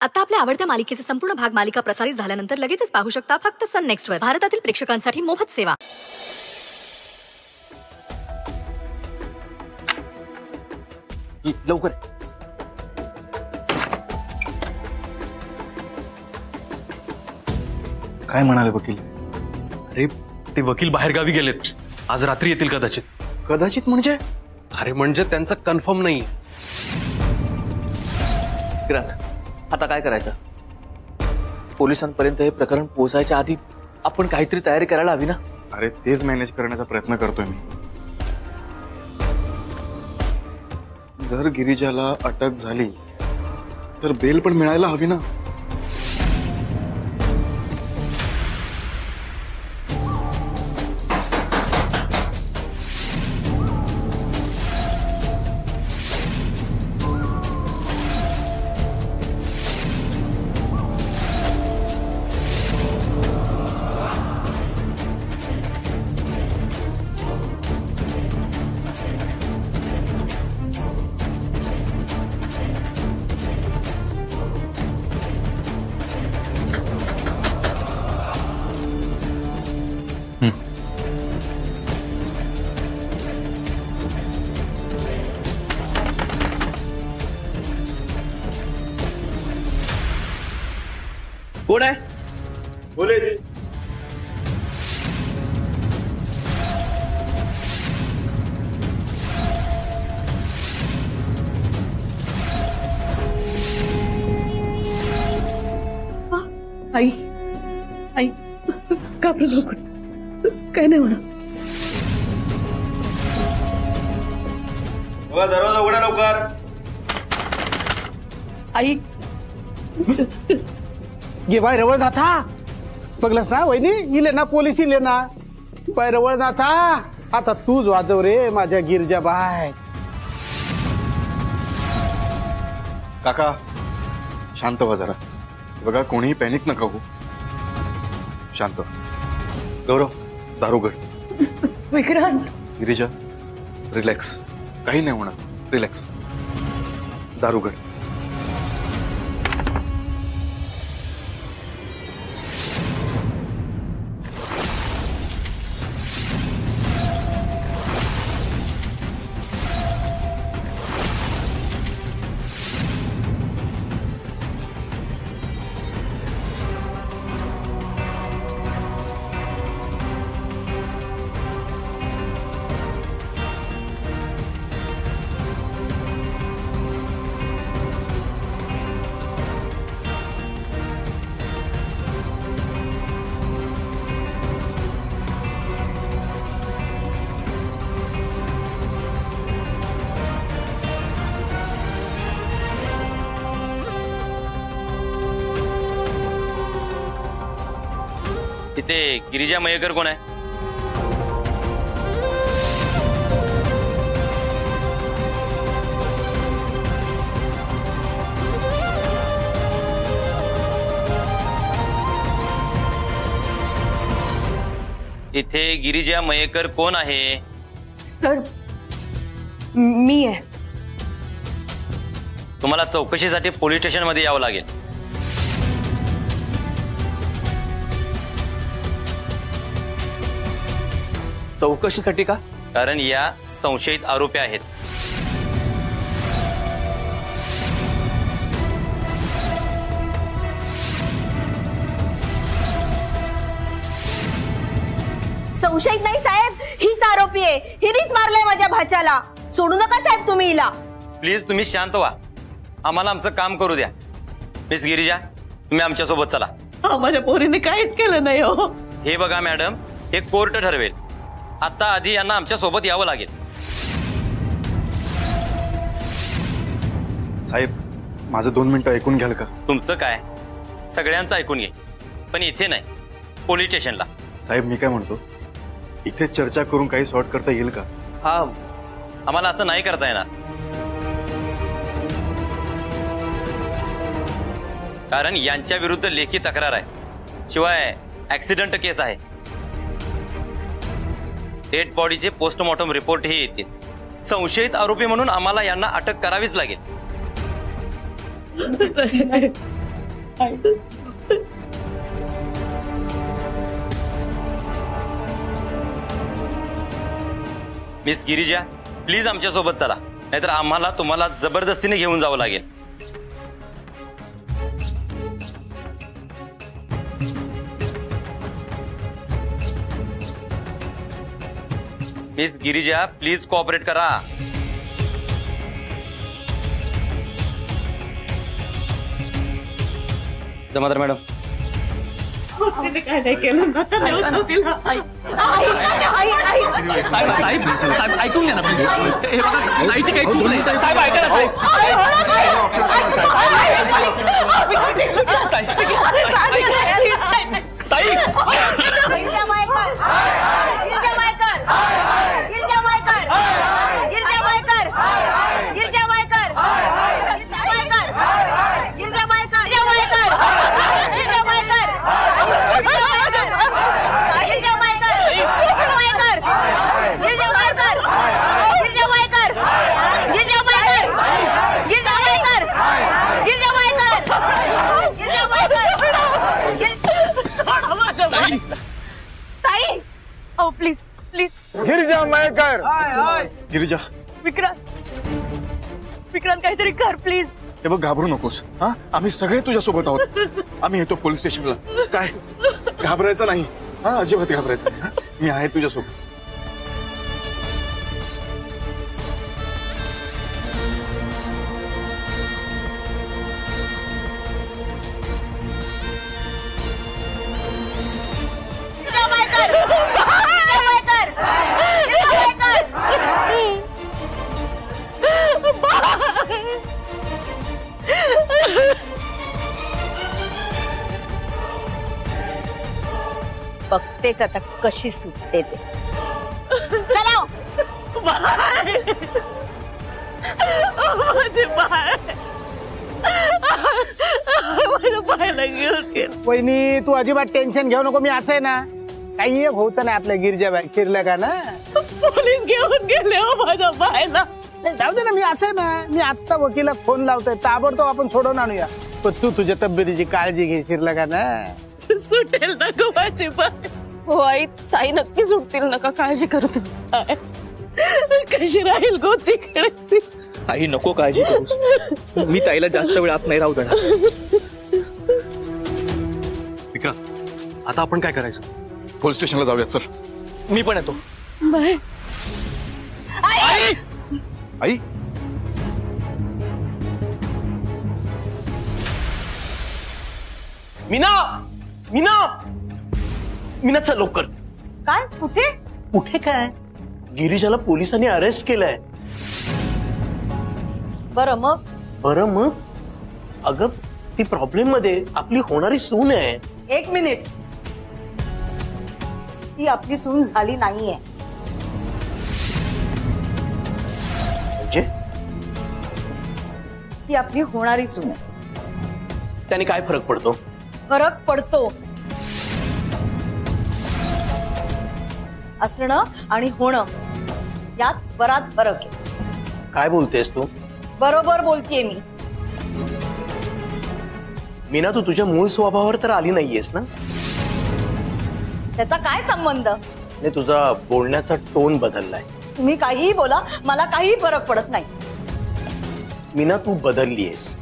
आता आपल्या आवडत्या मालिकेचे संपूर्ण भाग मालिका प्रसारित झाल्यानंतर लगेचच पाहू शकता फक्त सन नेक्स्ट वर. भारतातील प्रेक्षकांसाठी मोफत सेवा. लवकर. काय म्हणाले वकील? अरे ते वकील बाहेर गावी गेलेत, आज रात्री येतील कदाचित. कदाचित म्हणजे? अरे म्हणजे त्यांचं कन्फर्म नाही. आता काय करायचं? पोलिसांपर्यंत हे प्रकरण पोहोचायच्या आधी आपण काहीतरी तयारी करायला हवी ना. अरे तेच मॅनेज करण्याचा प्रयत्न करतोय मी. जर गिरिजाला अटक झाली तर बेल पण मिळायला हवी ना. कोण आहे? बोले. आई आई घाबरू नको, काय नाही होणार. दरवाजा उघडा लवकर. आई गे बाय रवळ नाथा बघलस ना वहिनी, इले ना पोलीस इले ना. बाय रवळ नाथा आता तूच वाजव रे माझ्या गिरजा बाय. काका शांत व्हा जरा. बघा कोणीही पॅनिक नका हो. शांत. गौरव दारुगड. विक्रांत. गिरिजा रिलॅक्स, काही नाही होणार. रिलॅक्स. दारुगड. इथे गिरिजा मयेकर कोण आहे? इथे गिरिजा मयेकर कोण आहे? सर मी आहे. तुम्हाला चौकशीसाठी पोलीस स्टेशन मध्ये यावं लागेल. चौकशीसाठी का? कारण या संशयित आरोपी आहेत. संशयित नाही साहेब, हीच आरोपी आहे. हिरीच मारलाय माझ्या भाच्याला. सोडू नका साहेब तुम्ही हिला. प्लीज तुम्ही शांत व्हा, आम्हाला आमचं काम करू द्या. मिस गिरिजा तुम्ही आमच्या सोबत चला. माझ्या पोरीने काहीच केलं नाही हो. हे बघा मॅडम, हे कोर्ट ठरवेल. आता आधी यांना आमच्या सोबत यावं लागेल. साहेब माझं 2 मिनिटं ऐकून घ्याल का? तुमचं काय, सगळ्यांचं ऐकून घे, पण इथे नाही, पोलीस स्टेशनला. साहेब मी काय म्हणतो, इथेच चर्चा करून काही सॉर्ट करता येईल का? हा, आम्हाला असं नाही करता येणार, कारण यांच्या विरुद्ध लेखी तक्रार आहे. शिवाय ऍक्सिडेंट केस आहे. डेड बॉडीचे पोस्टमॉर्टम रिपोर्टही येतील. संशयित आरोपी म्हणून आम्हाला यांना अटक करावीच लागेल. मिस गिरिजा प्लीज आमच्या सोबत चला, नाहीतर आम्हाला तुम्हाला जबरदस्तीने घेऊन जावं लागेल. मिस गिरिजा प्लीज कोऑपरेट करा. जमादार मॅडम, तिने काय नाही केलं, नका नेऊ तू तिला. साहेब साहेब ऐकून घ्या ना प्लीज. हे बघा आईची काही चूक नाही. साहेब ऐका ना साहेब. ताई गिरिजा मायकर, गिरिजा मायकर, गिरिजा मायकर, गिरिजा मायकर, गिरिजा मायकर, गिरिजा मायकर, गिरिजा मायकर, गिरिजा मायकर, गिरिजा मायकर, गिरिजा मायकर, गिरिजा मायकर, गिरिजा मायकर, गिरिजा मायकर, गिरिजा मायकर, गिरिजा मायकर, गिरिजा मायकर. ताई, ओ प्लीज प्लीज. गिरिजा मायकर. गिरिजा, विक्रांत काहीतरी कर प्लीज. हे बघ घाबरू नकोस. हा, आम्ही सगळे तुझ्या सोबत आहोत. आम्ही येतो पोलीस स्टेशनला. काय घाबरायचं नाही. हा, अजिबात घाबरायचं नाही. मी आहे तुझ्या सोबत. बघतेच आता कशी सुटते ते. चला माझे बाय, माझ्या बायला घेऊन गेलं. वहिनी तू अजिबात टेन्शन घेऊ नको. मी असं आहे ना, काही एक होऊचं नाही आपल्या गिरिजा बाई. शिरलं का ना, पोलीस घेऊन गेले हो माझ्या बायला. जाऊ दे ना. मी असं आहे ना, मी आत्ता वकीला फोन लावतोय. ताबडतोब आपण सोडवून आणूया. पण तू तुझ्या तब्येतीची काळजी घे. शिरलं का ना, सुटेल ना गं माझी बाय. हो आई, ताई नक्की सुटतील, नका काळजी करू तू. कशी राहील गो तिकडे. आई नको काळजी करूस. मी ताईला जास्त वेळ आत नाही राहू देणार. विक्रांत आता आपण काय करायचं? पोलीस स्टेशनला जाऊया. चल. मी पण येतो. बाय. आई, मीना मीना मीना चल लवकर. काय? कुठे? कुठे काय? गिरिजाला पोलिसांनी अरेस्ट केलंय. बरं मग? बरं मग? अगं ती प्रॉब्लेम मध्ये आपली होणारी सून आहे. एक मिनिट, ती आपली सून झाली नाहीये. म्हणजे ती आपली होणारी सून आहे. त्याने काय फरक पडतो? फरक पडतो. असणं आणि होणं यात बराच फरक आहे. काय बोलतेस तू? बरोबर बोलतेय मी. मीना तू तुझ्या मूळ स्वभावावर तर आली नाहीयेस ना? त्याचा काय संबंध? नाही, तुझा बोलण्याचा टोन बदललाय. तुम्ही काहीही बोला, मला काहीही फरक पडत नाही. मीना तू बदललीयस.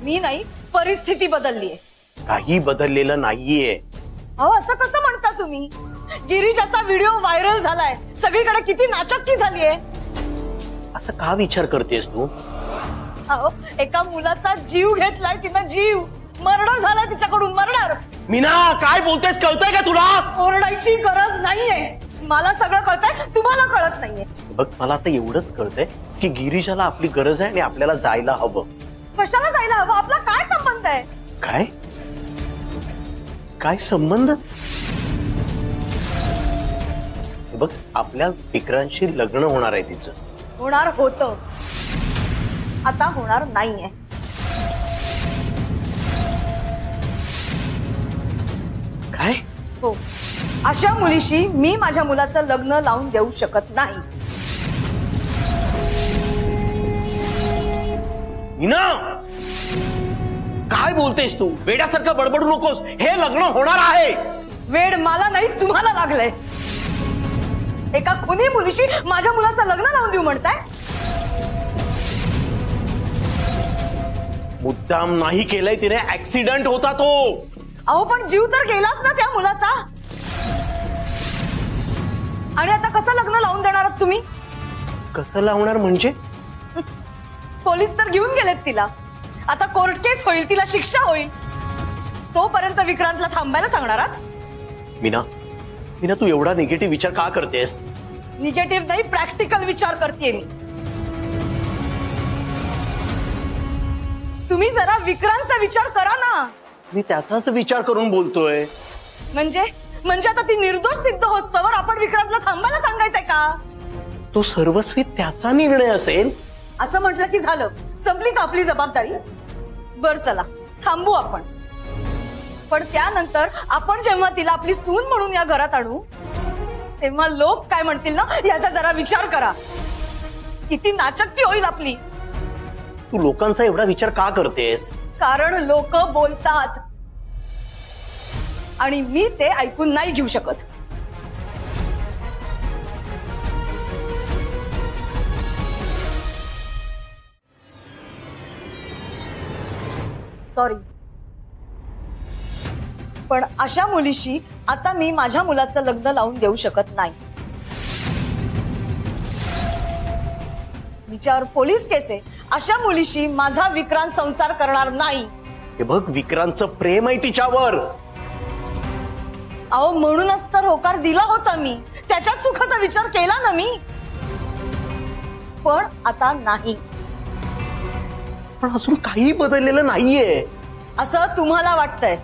मी नाही, परिस्थिती बदललीये. काही बदललेलं नाहीये. अहो असं कसं म्हणता तुम्ही? गिरिजाचा व्हिडिओ व्हायरल झालाय, सगळीकडे किती नाचक्की झालीये. असं का विचार करतेस तू? अहो एका मुलाचा जीव घेतलाय तिनं. जीव मर्डर झालाय तिच्याकडून. मर्डर. मीना काय बोलतेस? कळतंय का तुला? ओरडायची गरज नाहीये. मला सगळं कळतंय, तुम्हाला कळत नाहीये. बघ मला आता एवढंच कळतंय की गिरिजाला आपली गरज आहे आणि आपल्याला जायला हवं. कशाला जायला हवं? आपला काय संबंध आहे? काय काय संबंध? बघ आपल्या विक्रांतशी लग्न होणार आहे तिचं. होणार होतं, आता होणार नाहीये. काय? हो, अशा मुलीशी मी माझ्या मुलाचं लग्न लावून देऊ शकत नाही. मीना काय बोलतेस तू? वेड्यासारखं बडबडू नकोस. हे लग्न होणार आहे. वेड मला नाही तुम्हाला लागलंय. एका खुनी मुलीशी माझ्या मुलाचं लग्न लावून देऊ म्हणताय? मुद्दाम नाही केलंय तिने. ऍक्सिडेंट होता तो. अहो पण जीव तर गेलाच ना त्या मुलाचा. आणि आता कसं लग्न लावून देणार आहात तुम्ही? कसं लावणार म्हणजे? पोलीस तर घेऊन गेलेत तिला. आता कोर्ट केस होईल, तिला शिक्षा होईल. तोपर्यंत विक्रांतला थांबायला सांगणार आहात? मीना, मीना तू एवढा निगेटिव्ह विचार का करतेस? निगेटिव्ह नाही, प्रॅक्टिकल विचार करतेय मी. तुम्ही जरा विक्रांतचा विचार करा ना. मी त्याचाच विचार करून बोलतोय. म्हणजे आता ती निर्दोष सिद्ध होस्तवर आपण विक्रांतला थांबायला सांगायचंय का? तो सर्वस्वी त्याचा निर्णय असेल. असं म्हटलं की झालं, संपली का आपली जबाबदारी? बर चला थांबू आपण. पण त्यानंतर आपण जेव्हा तिला आपली सून म्हणून या घरात आणू तेव्हा लोक काय म्हणतील ना याचा जरा विचार करा. किती नाचक्की होईल आपली. तू लोकांचा एवढा विचार का करतेस? कारण लोक बोलतात आणि मी ते ऐकून नाही घेऊ शकत. सॉरी, पण अशा मुलीशी आता मी माझ्या मुलाचं लग्न लावून देऊ शकत नाही. जिच्यावर पोलीस केस आहे अशा मुलीशी माझा विक्रांत संसार करणार नाही. हे बघ, विक्रांतचं प्रेम आहे तिच्यावर. अहो म्हणूनच तर होकार दिला होता मी. त्याच्यात सुखाचा विचार केला ना मी. पण आता नाही. पण अजून काही बदललेलं नाहीये असं तुम्हाला वाटतंय,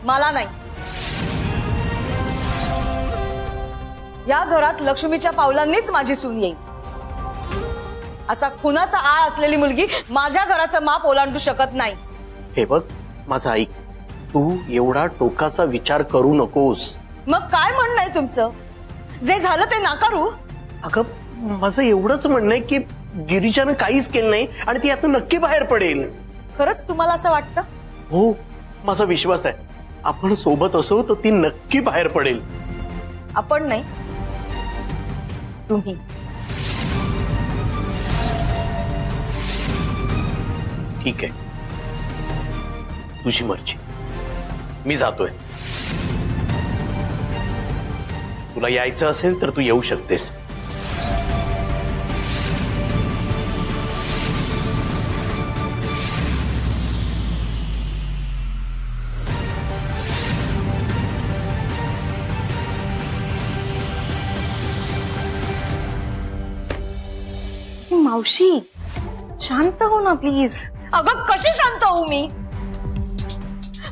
मला नाही. या घरात लक्ष्मीच्या पावलांनीच माझी सून येईल. असा खुनाचा आळ असलेली मुलगी माझ्या घराचं माप ओलांडू शकत नाही. हे बघ माझं ऐक, तू एवढा टोकाचा विचार करू नकोस. मग काय म्हणणं आहे तुमचं? जे झालं ते नाकारू? अगं माझं एवढंच म्हणणं आहे की गिरिजानं काहीच केलं नाही आणि ती आता नक्की बाहेर पडेल. खरंच तुम्हाला असं वाटतं? हो, माझा विश्वास आहे. आपण सोबत असो तर ती नक्की बाहेर पडेल. आपण नाही, तुम्ही. ठीक आहे, तुझी मर्जी. मी जातोय. तुला यायचं असेल तर तू येऊ शकतेस. मावशी शांत हो ना प्लीज. अगं कशी शांत होऊ मी?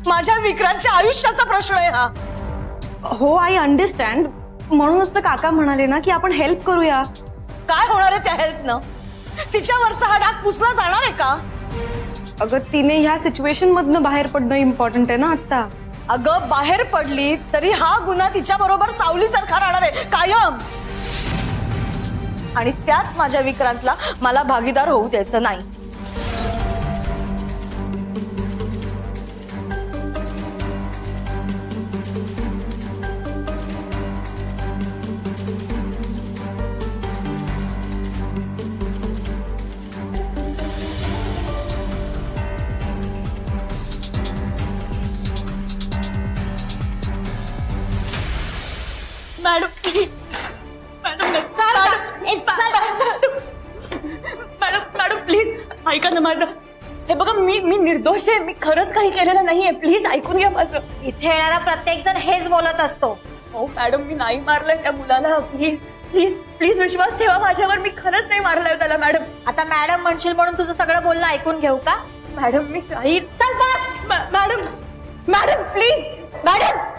माझ्या विक्रांतच्या आयुष्याचा प्रश्न आहे हा. हो आय अंडरस्टँड. म्हणूनच तर काका म्हणाले ना की आपण हेल्प करूया. काय होणार आहे त्या हेल्पनं? तिच्यावरचा हा डाग पुसला जाणार आहे का? अगं तिने ह्या सिच्युएशन मधनं बाहेर पडणं इम्पॉर्टंट आहे ना आता. अगं बाहेर पडली तरी हा गुन्हा तिच्या बरोबर सावलीसारखा राहणार आहे कायम. आणि त्यात माझ्या विक्रांतला मला भागीदार होऊ द्यायचं नाही. मॅडम प्लीज ऐका ना माझं. हे बघा मी निर्दोष आहे. मी खरंच काही केलेलं नाहीये. प्लीज ऐकून घ्या माझं. इथे येणारा प्रत्येक जण हेच बोलत असतो. हो मॅडम मी नाही मारलंय त्या मुलाला. प्लीज प्लीज प्लीज विश्वास ठेवा माझ्यावर. मी खरंच नाही मारलंय त्याला मॅडम. आता मॅडम म्हणशील म्हणून तुझं सगळं बोलणं ऐकून घेऊ का? मॅडम मी काही. चल बस. Madam madam please madam.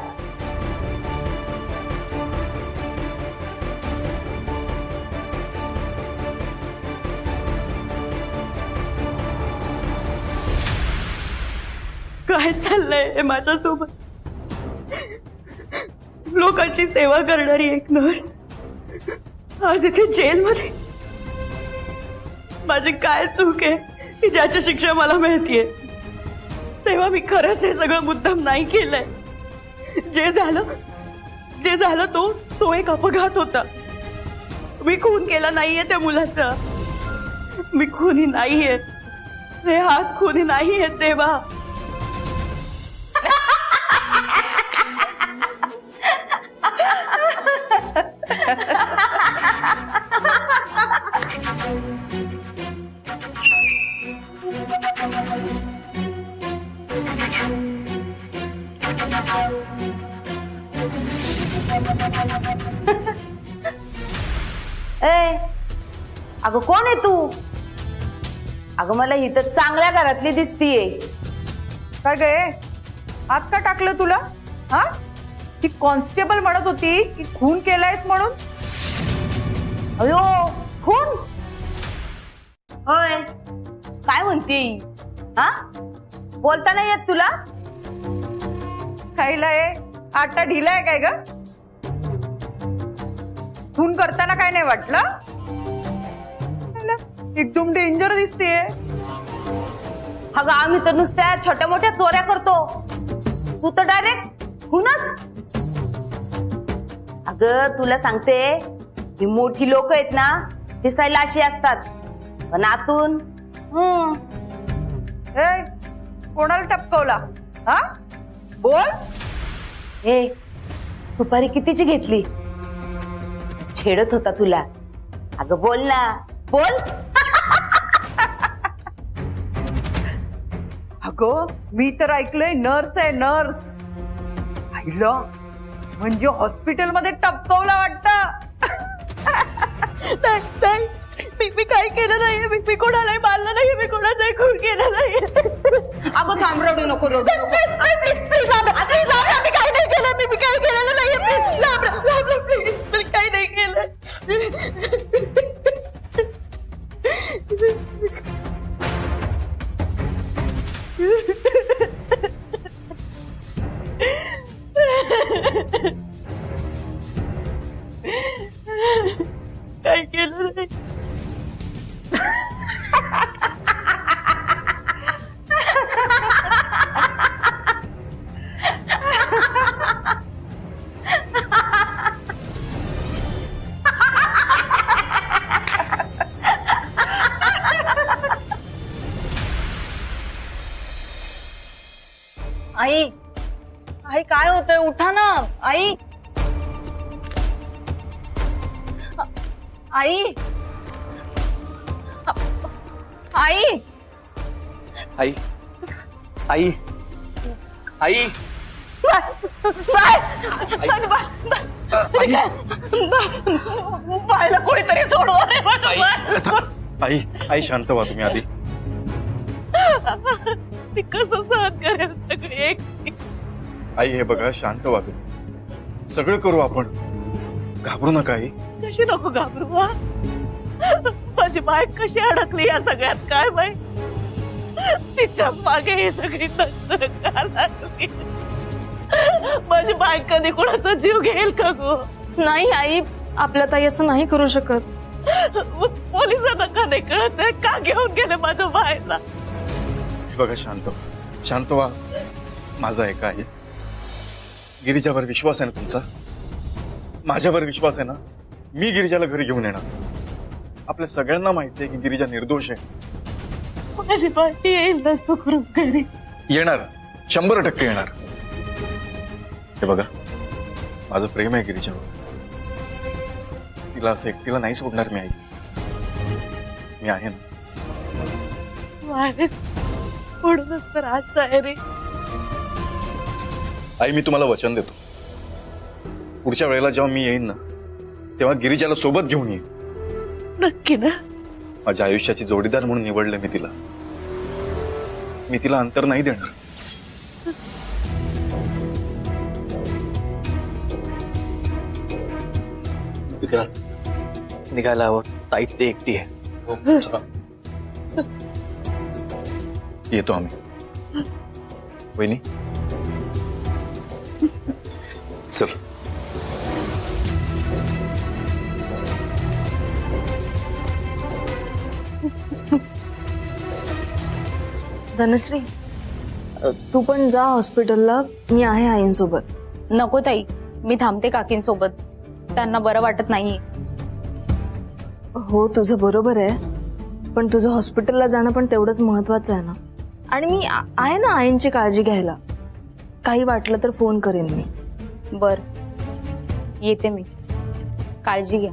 काय चाललंय माझ्यासोबत? लोकांची सेवा करणारी एक नर्स आज इथे जेलमध्ये. माझी काय चूक आहे की ज्याची शिक्षा मला मिळतीये? तेव्हा मी खरंच हे सगळं मुद्दाम नाही केलंय. जे झालं तो एक अपघात होता. मी खून केला नाहीये त्या मुलाचा. मी खुनी नाहीये. हे हात खुनी नाहीये तेव्हा. ए अगं कोण आहे तू? अगं मला ही तर चांगल्या घरातली दिसतीये. काय गे हात का टाकलं तुला? हा ती कॉन्स्टेबल म्हणत होती की खून केलायस म्हणून. अयो खून? होय काय म्हणते? हा बोलता नाही येत तुला? खायला आहे आटा ढिला आहे काय ग? खून करताना काय नाही वाटलं? एकदम डेंजर दिसतेय. अगं आम्ही तर नुसत्या छोट्या मोठ्या चोऱ्या करतो. तू तर डायरेक्ट खूनच. अगं तुला सांगते ही मोठी लोक आहेत ना दिसायला अशी असतात पण आतून कोणाला टपकवला? हा बोल. ए सुपारी कितीची घेतली? छेडत होता तुला. अगं बोल ना बोल. अगं मी तर ऐकलंय नर्स आहे नर्स. आईला म्हणजे हॉस्पिटलमध्ये टपकवला वाटतं. नाही मी काही केलं नाही. मी कोणालाही मारलं नाही. मी कोणाचाही खून केला नाही. अगं थांब रडू नको रडू नको. मी काही नाही केलं. मी काही केलेलं नाही. प्लीज मी काही नाही केलं. काही केलं नाही. आई आई काय होतंय? उठा ना आई. आई आई आई आई आई बायला कोणीतरी सोडवा रे माझ्या आई. बाळाला. आई आई शांत व्हा तुम्ही आधी. ती कसं सहन करेल सगळी एकटी. आई हे बघा शांत व्हा तुम्ही. सगळं करू आपण. घाबरू नका आई. कशी नको घाबरू. हा? माझी बायक कशी अडकली या सगळ्यात काय माहित. तिच्या मागे ही सगळी नजर का लागली. माझी बायक कधी कोणाचा जीव घेईल का गो? नाही आई आपल्या ताई असं नाही करू शकत. पोलिसांना का नाही कळत आहे? का घेऊन गेले माझ्या बायला? बघा शांत शांत व्हा. माझा ऐका आहे. गिरिजावर विश्वास आहे ना तुमचा? माझ्यावर विश्वास आहे ना? मी गिरिजाला घरी घेऊन येणार. आपल्या सगळ्यांना माहिती आहे की गिरिजा निर्दोष आहे. माझी बाई येईल ना सुखरूप घरी. येणार 100% येणार. हे बघा माझं प्रेम आहे गिरिजावर. तिला असं एकटीला नाही सोडणार मी. आई मी आहे ना. म्हणूनच तर आशा आहे रे. आई मी तुम्हाला वचन देतो पुढच्या वेळेला जेव्हा मी येईन ना तेव्हा गिरिजाला सोबत घेऊन येईन. नक्की ना? माझ्या आयुष्याची जोडीदार म्हणून निवडलं मी तिला. मी तिला अंतर नाही देणार. निघायला हवं. ताई तिथे एकटी आहे. येतो आम्ही. वहिनी चल. धनश्री तू पण जा हॉस्पिटलला, मी आहे आईंसोबत. नको ताई, मी थांबते काकींसोबत, त्यांना बरं वाटत नाहीये. हो तुझं बरोबर आहे, पण तुझं हॉस्पिटलला जाणं पण तेवढंच महत्वाचं आहे ना. आणि मी आहे ना आईंची काळजी घ्यायला. काही वाटलं तर फोन करेन मी. बर, येते मी. काळजी घ्या.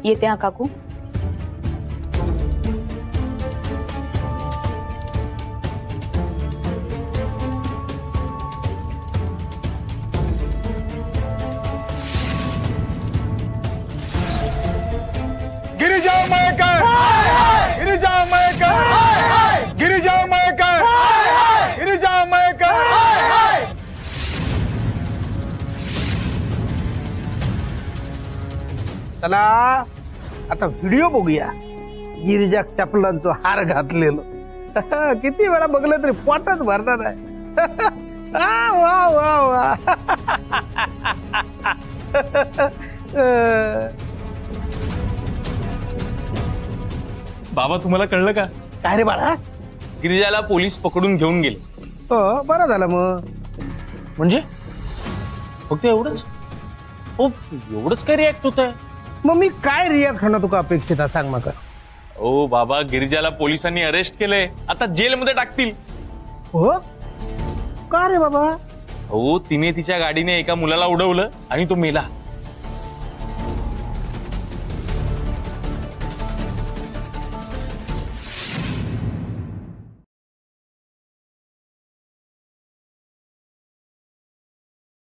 येते हा काकू. गिरिजा मयकर, गिरिजा मयकर, गिरिजा मयकर, गिरिजा मयकर. चला आता व्हिडिओ बघूया. गिरिजा चपलांचं हार घातलेलं. किती वेळा बघलं तरी पोटात भरणार आहे. वा वा वा. बाबा तुम्हाला कळलं का? काय रे बाळा? गिरिजाला पोलीस पकडून घेऊन गेले. हो बरं झालं मग. म्हणजे फक्त एवढंच? हो एवढंच काय रिॲक्ट होत आहे? मग मी काय रिॲक्ट होणं तुका अपेक्षित आहे सांग मग. ओ बाबा, गिरिजाला पोलिसांनी अरेस्ट केलंय, आता जेलमध्ये टाकतील. हो का रे बाबा? हो, तिने तिच्या गाडीने एका मुलाला उडवलं आणि तो मेला.